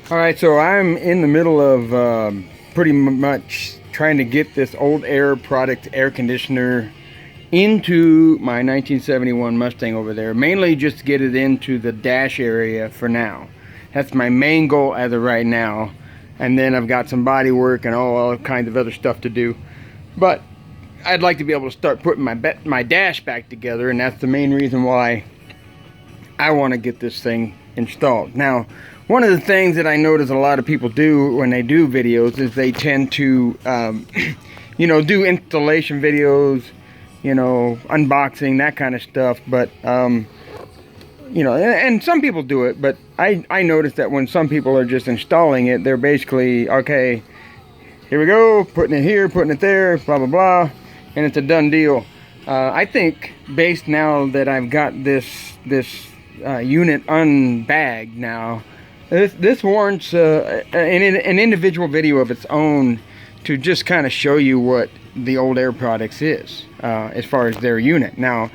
All right, so I'm in the middle of pretty much trying to get this old air product air conditioner into my 1971 Mustang over there. Mainly just to get it into the dash area for now. That's my main goal as of right now. And then I've got some body work and all kinds of other stuff to do. But I'd like to be able to start putting my dash back together, and that's the main reason why I want to get this thing installed. Now, one of the things that I notice a lot of people do when they do videos is they tend to, do installation videos, unboxing, that kind of stuff. But, and some people do it, but I notice that when some people are just installing it, they're basically, okay, here we go, putting it here, putting it there, blah, blah, blah, and it's a done deal. I think, based now that I've got this unit unbagged now, this warrants an individual video of its own to just kind of show you what the old Air Products is as far as their unit. Now,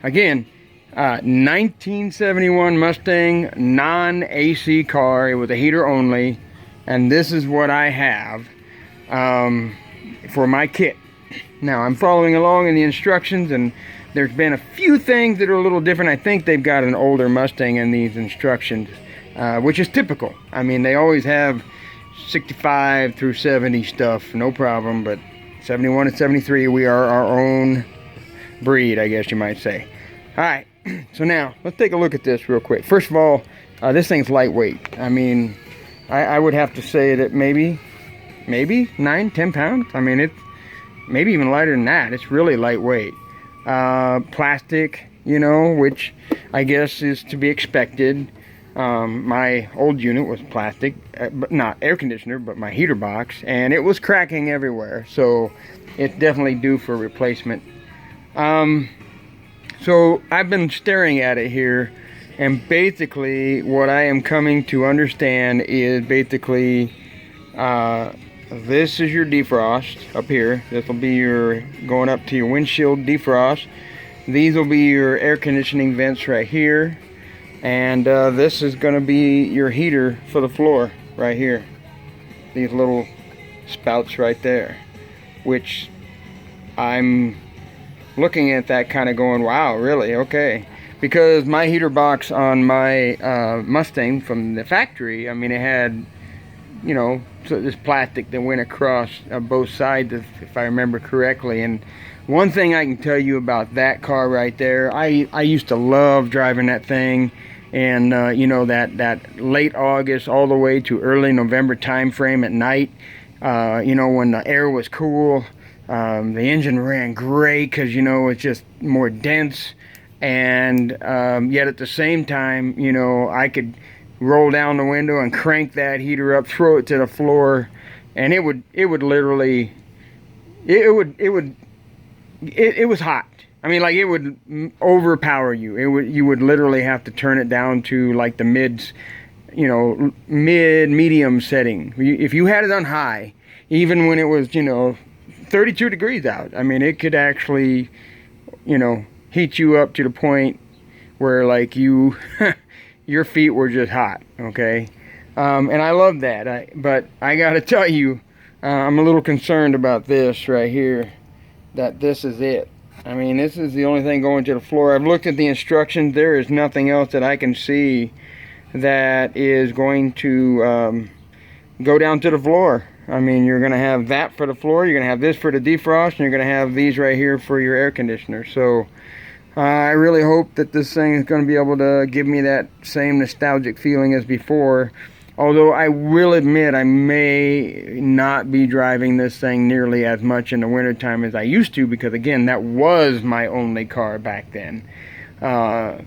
again, 1971 Mustang non-AC car. It was a heater only, and this is what I have for my kit. Now, I'm following along in the instructions, and there's been a few things that are a little different. I think they've got an older Mustang in these instructions, which is typical. I mean, they always have 65 through 70 stuff, no problem, but 71 and 73, we are our own breed, I guess you might say. All right, so now, let's take a look at this real quick. First of all, this thing's lightweight. I mean, I would have to say that maybe 9-10 pounds. I mean, it's maybe even lighter than that. It's really lightweight. Plastic, which I guess is to be expected. My old unit was plastic, but not air conditioner, but my heater box, and it was cracking everywhere, so it's definitely due for replacement. So I've been staring at it here, and basically what I am coming to understand is basically this is your defrost up here. This will be your going up to your windshield defrost. These will be your air conditioning vents right here. And this is going to be your heater for the floor right here. These little spouts right there. Which I'm looking at that kind of going, wow, really? Okay. Because my heater box on my Mustang from the factory, I mean, it had, so this plastic that went across both sides, if I remember correctly. And one thing I can tell you about that car right there, I used to love driving that thing, and that late August all the way to early November time frame at night, when the air was cool, the engine ran great because it's just more dense, and yet at the same time, I could roll down the window and crank that heater up, throw it to the floor, and it was hot. I mean, like, it would overpower you. You would literally have to turn it down to like the medium setting. If you had it on high, even when it was 32 degrees out, I mean, it could actually heat you up to the point where like your feet were just hot. Okay, and I love that. But I gotta tell you, I'm a little concerned about this right here, that this is it. I mean, this is the only thing going to the floor. I've looked at the instructions. There is nothing else that I can see that is going to go down to the floor. I mean, you're going to have that for the floor, you're going to have this for the defrost, and you're going to have these right here for your air conditioner. So I really hope that this thing is going to be able to give me that same nostalgic feeling as before. Although I will admit I may not be driving this thing nearly as much in the wintertime as I used to, because again, that was my only car back then. Yeah,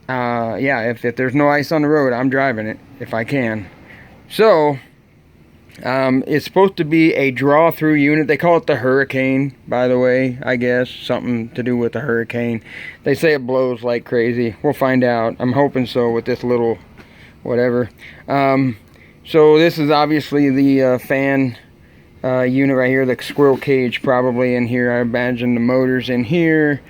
if there's no ice on the road, I'm driving it if I can. So it's supposed to be a draw-through unit. They call it the Hurricane, by the way, I guess. Something to do with the Hurricane. They say it blows like crazy. We'll find out. I'm hoping so with this little whatever. So this is obviously the fan unit right here, the squirrel cage probably in here. I imagine the motor's in here.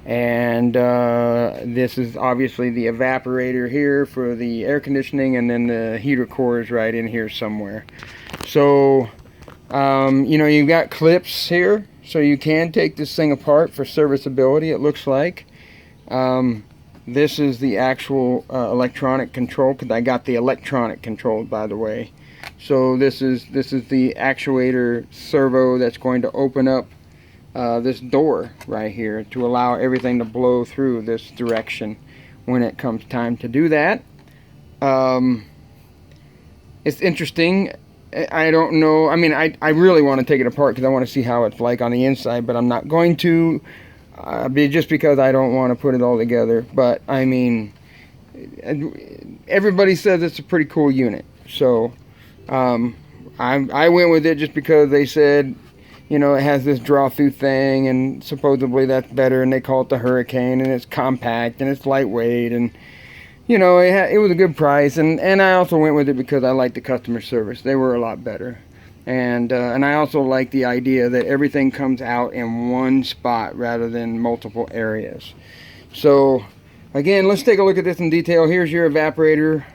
And this is obviously the evaporator here for the air conditioning, and then the heater core is right in here somewhere. So you know, you've got clips here, so you can take this thing apart for serviceability, it looks like. This is the actual electronic control, because I got the electronic control, by the way. So this is the actuator servo that's going to open up this door right here to allow everything to blow through this direction when it comes time to do that. It's interesting. I don't know. I mean, I really want to take it apart because I want to see how it's like on the inside, but I'm not going to, just because I don't want to put it all together. But I mean, everybody says it's a pretty cool unit, so I went with it just because they said, you know, it has this draw through thing, and supposedly that's better, and they call it the Hurricane, and it's compact and it's lightweight, and you know, it was a good price, and I also went with it because I liked the customer service. They were a lot better, and I also like the idea that everything comes out in one spot rather than multiple areas. So again, let's take a look at this in detail. Here's your evaporator.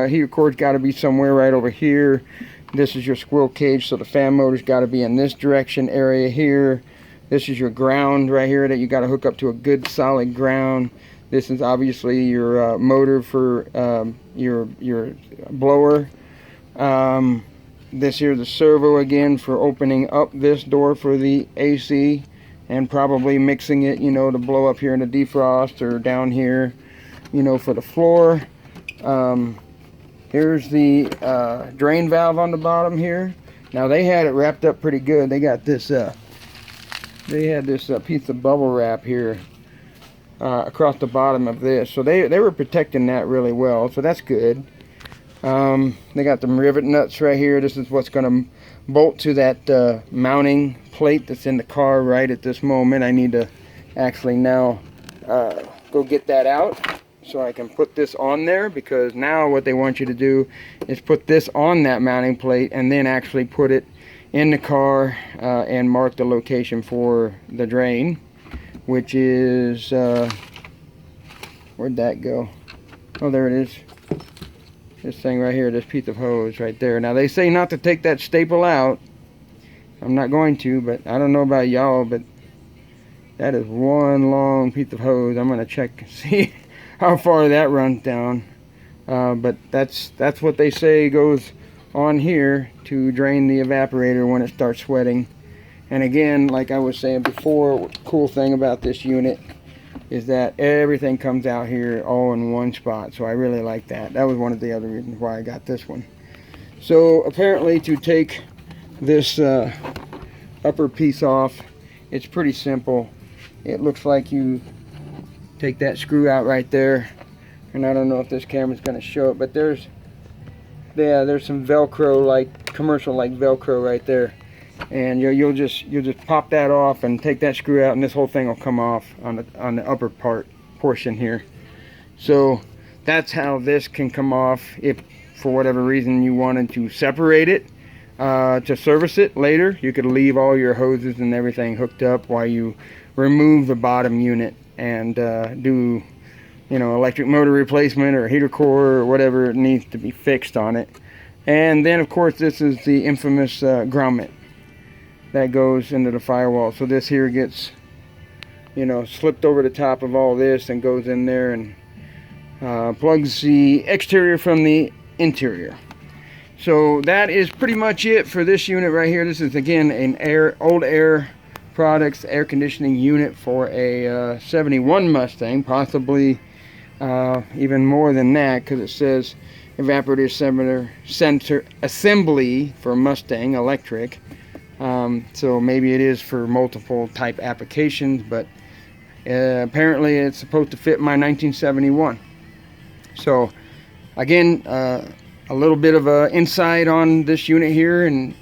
Heater core's got to be somewhere right over here. This is your squirrel cage, so the fan motor's got to be in this direction area here. This is your ground right here that you got to hook up to a good solid ground. This is obviously your motor for your blower. This here is the servo again for opening up this door for the AC, and probably mixing it, you know, to blow up here in the defrost, or down here, you know, for the floor. Here's the drain valve on the bottom here. Now they had it wrapped up pretty good. They got this they had this piece of bubble wrap here across the bottom of this, so they were protecting that really well, so that's good. They got them rivet nuts right here. This is what's going to bolt to that mounting plate that's in the car right at this moment. I need to actually now go get that out so I can put this on there, because now what they want you to do is put this on that mounting plate and then actually put it in the car and mark the location for the drain, which is where'd that go? Oh, there it is. This thing right here, this piece of hose right there. Now they say not to take that staple out. I'm not going to, but I don't know about y'all, but that is one long piece of hose. I'm gonna check and see how far that runs down. But that's what they say goes on here to drain the evaporator when it starts sweating. And again, like I was saying before, cool thing about this unit is that everything comes out here all in one spot. So I really like that. That was one of the other reasons why I got this one. So apparently, to take this upper piece off, it's pretty simple. It looks like you take that screw out right there, and I don't know if this camera's going to show it, but there's some Velcro, like commercial like Velcro right there, and you'll just pop that off and take that screw out, and this whole thing will come off on the upper portion here. So that's how this can come off if for whatever reason you wanted to separate it to service it later. You could leave all your hoses and everything hooked up while you remove the bottom unit and do, you know, electric motor replacement or heater core or whatever needs to be fixed on it. And then of course this is the infamous grommet that goes into the firewall. So this here gets, you know, slipped over the top of all this and goes in there and plugs the exterior from the interior. So that is pretty much it for this unit right here. This is again an old air products air conditioning unit for a 71 Mustang, possibly even more than that, because it says evaporator center assembly for Mustang electric. So maybe it is for multiple type applications, but apparently it's supposed to fit my 1971. So again, a little bit of a insight on this unit here, and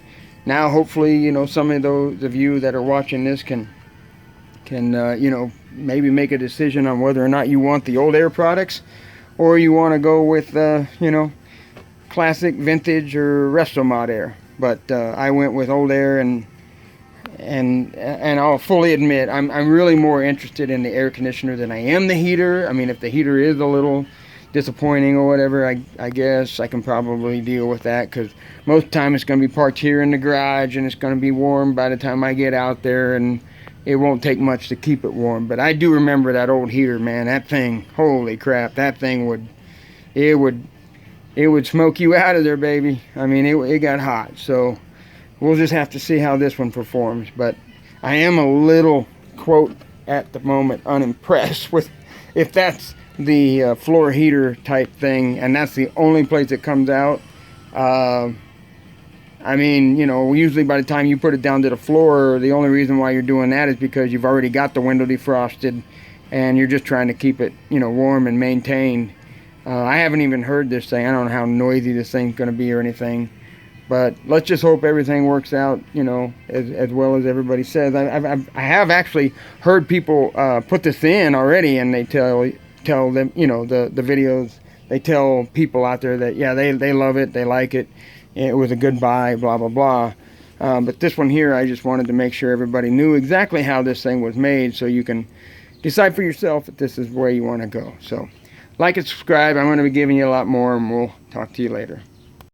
now hopefully, you know, some of those of you that are watching this can you know, maybe make a decision on whether or not you want the old air products, or you want to go with you know, classic vintage or resto mod air. But I went with old air, and and I'll fully admit I'm really more interested in the air conditioner than I am the heater. I mean, if the heater is a little disappointing or whatever, I guess I can probably deal with that, because most of the time it's going to be parked here in the garage and it's going to be warm by the time I get out there, and it won't take much to keep it warm. But I do remember that old heater, man. That thing, holy crap, that thing would smoke you out of there, baby. I mean, it got hot. So we'll just have to see how this one performs. But I am a little, quote, at the moment, unimpressed with, if that's the floor heater type thing, and that's the only place it comes out. I mean, you know, usually by the time you put it down to the floor, the only reason why you're doing that is because you've already got the window defrosted and you're just trying to keep it, you know, warm and maintained. I haven't even heard this thing. I don't know how noisy this thing's going to be or anything. But let's just hope everything works out, you know, as well as everybody says. I have actually heard people put this in already, and they tell them, you know, the videos, they tell people out there that, yeah, they love it, they like it, it was a good buy, blah, blah, blah. But this one here, I just wanted to make sure everybody knew exactly how this thing was made, so you can decide for yourself if this is where you want to go. So like and subscribe. I'm going to be giving you a lot more, and we'll talk to you later.